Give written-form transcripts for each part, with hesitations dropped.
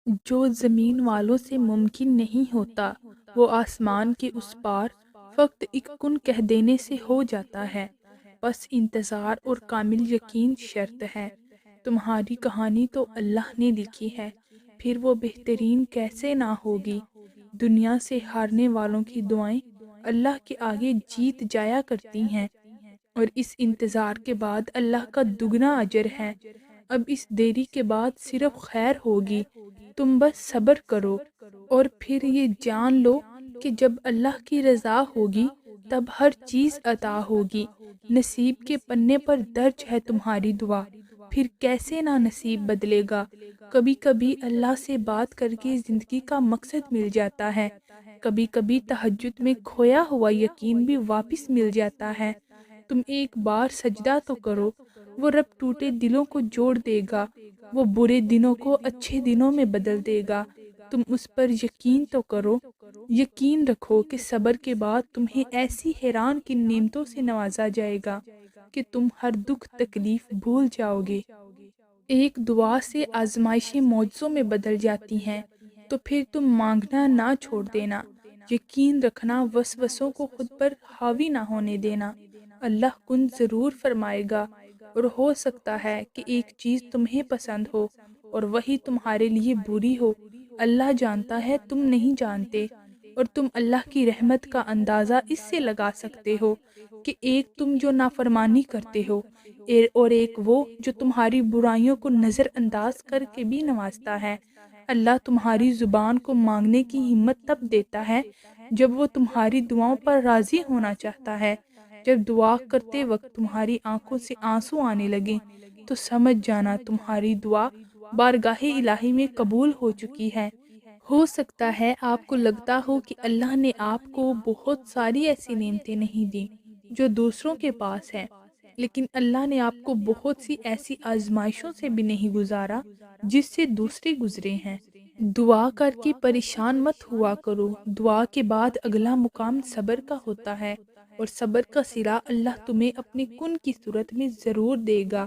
جو زمین والوں سے ممکن نہیں ہوتا وہ آسمان کے اس پار فقط ایک کن کہہ دینے سے ہو جاتا ہے۔ بس انتظار اور کامل یقین شرط ہے۔ تمہاری کہانی تو اللہ نے لکھی ہے، پھر وہ بہترین کیسے نہ ہوگی۔ دنیا سے ہارنے والوں کی دعائیں اللہ کے آگے جیت جایا کرتی ہیں، اور اس انتظار کے بعد اللہ کا دگنا اجر ہے۔ اب اس دیری کے بعد صرف خیر ہوگی، تم بس صبر کرو، اور پھر یہ جان لو کہ جب اللہ کی رضا ہوگی تب ہر چیز عطا ہوگی۔ نصیب کے پنے پر درج ہے تمہاری دعا، پھر کیسے نہ نصیب بدلے گا۔ کبھی کبھی اللہ سے بات کر کے زندگی کا مقصد مل جاتا ہے، کبھی کبھی تہجد میں کھویا ہوا یقین بھی واپس مل جاتا ہے۔ تم ایک بار سجدہ تو کرو، وہ رب ٹوٹے دلوں کو جوڑ دے گا، وہ برے دنوں کو اچھے دنوں میں بدل دے گا۔ تم اس پر یقین تو کرو، یقین رکھو کہ صبر کے بعد تمہیں ایسی حیران کن نعمتوں سے نوازا جائے گا کہ تم ہر دکھ تکلیف بھول جاؤ گے۔ ایک دعا سے آزمائشیں معجزوں میں بدل جاتی ہیں، تو پھر تم مانگنا نہ چھوڑ دینا، یقین رکھنا، وسوسوں کو خود پر حاوی نہ ہونے دینا۔ اللہ کن ضرور فرمائے گا، اور ہو سکتا ہے کہ ایک چیز تمہیں پسند ہو اور وہی تمہارے لیے بری ہو۔ اللہ جانتا ہے، تم نہیں جانتے، اور تم اللہ کی رحمت کا اندازہ اس سے لگا سکتے ہو کہ ایک تم جو نافرمانی کرتے ہو، اور ایک وہ جو تمہاری برائیوں کو نظر انداز کر کے بھی نوازتا ہے۔ اللہ تمہاری زبان کو مانگنے کی ہمت تب دیتا ہے جب وہ تمہاری دعاؤں پر راضی ہونا چاہتا ہے۔ جب دعا کرتے وقت تمہاری آنکھوں سے آنسو آنے لگیں تو سمجھ جانا تمہاری دعا بارگاہ الہی میں قبول ہو چکی ہے۔ ہو سکتا ہے آپ کو لگتا ہو کہ اللہ نے آپ کو بہت ساری ایسی نعمتیں نہیں دیں جو دوسروں کے پاس ہیں، لیکن اللہ نے آپ کو بہت سی ایسی آزمائشوں سے بھی نہیں گزارا جس سے دوسرے گزرے ہیں۔ دعا کر کے پریشان مت ہوا کرو، دعا کے بعد اگلا مقام صبر کا ہوتا ہے، اور صبر کا صلہ اللہ تمہیں اپنے کن کی صورت میں ضرور دے گا۔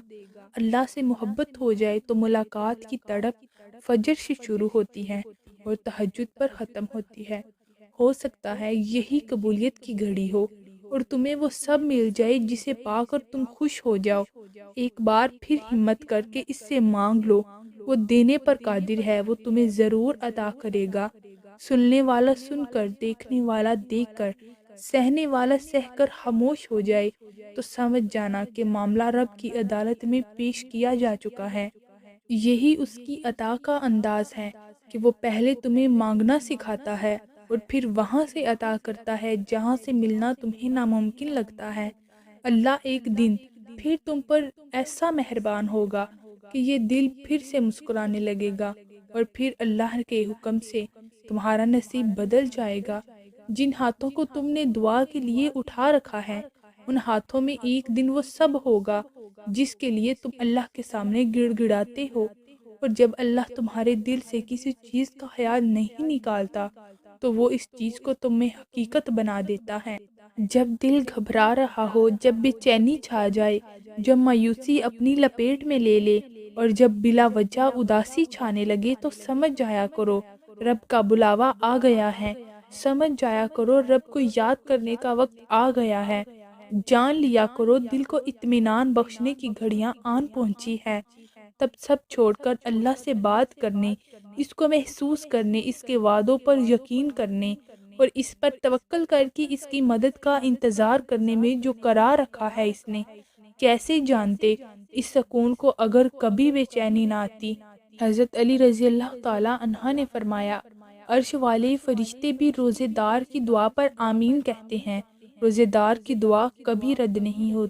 اللہ سے محبت ہو جائے تو ملاقات کی تڑپ فجر سے شروع ہوتی ہے اور تہجد پر ختم ہوتی ہے۔ ہو سکتا ہے یہی قبولیت کی گھڑی ہو اور تمہیں وہ سب مل جائے جسے پا کر تم خوش ہو جاؤ۔ ایک بار پھر ہمت کر کے اس سے مانگ لو، وہ دینے پر قادر ہے، وہ تمہیں ضرور عطا کرے گا۔ سننے والا سن کر، دیکھنے والا دیکھ کر، سہنے والا سہ کر خاموش ہو جائے تو سمجھ جانا کہ معاملہ رب کی عدالت میں پیش کیا جا چکا ہے۔ یہی اس کی عطا کا انداز ہے کہ وہ پہلے تمہیں مانگنا سکھاتا ہے اور پھر وہاں سے عطا کرتا ہے جہاں سے ملنا تمہیں ناممکن لگتا ہے۔ اللہ ایک دن پھر تم پر ایسا مہربان ہوگا کہ یہ دل پھر سے مسکرانے لگے گا، اور پھر اللہ کے حکم سے تمہارا نصیب بدل جائے گا۔ جن ہاتھوں کو تم نے دعا کے لیے اٹھا رکھا ہے، ان ہاتھوں میں ایک دن وہ سب ہوگا جس کے لیے تم اللہ کے سامنے گڑ گڑاتے ہو، اور جب اللہ تمہارے دل سے کسی چیز کا خیال نہیں نکالتا تو وہ اس چیز کو تم میں حقیقت بنا دیتا ہے۔ جب دل گھبرا رہا ہو، جب بے چینی چھا جائے، جب مایوسی اپنی لپیٹ میں لے لے، اور جب بلا وجہ اداسی چھانے لگے تو سمجھ جایا کرو رب کا بلاوا آ گیا ہے۔ سمجھ جایا کرو رب کو یاد کرنے کا وقت آ گیا ہے۔ جان لیا کرو دل کو اطمینان بخشنے کی گھڑیاں آن پہنچی ہے۔ تب سب چھوڑ کر اللہ سے بات کرنے، اس کو محسوس کرنے، اس کے وعدوں پر یقین کرنے اور اس پر توکل کر کے اس کی مدد کا انتظار کرنے میں جو قرار رکھا ہے اس نے، کیسے جانتے اس سکون کو اگر کبھی بے چینی نہ آتی۔ حضرت علی رضی اللہ تعالی عنہ نے فرمایا، عرش والے فرشتے بھی روزے دار کی دعا پر آمین کہتے ہیں، روزے دار کی دعا کبھی رد نہیں ہوتی۔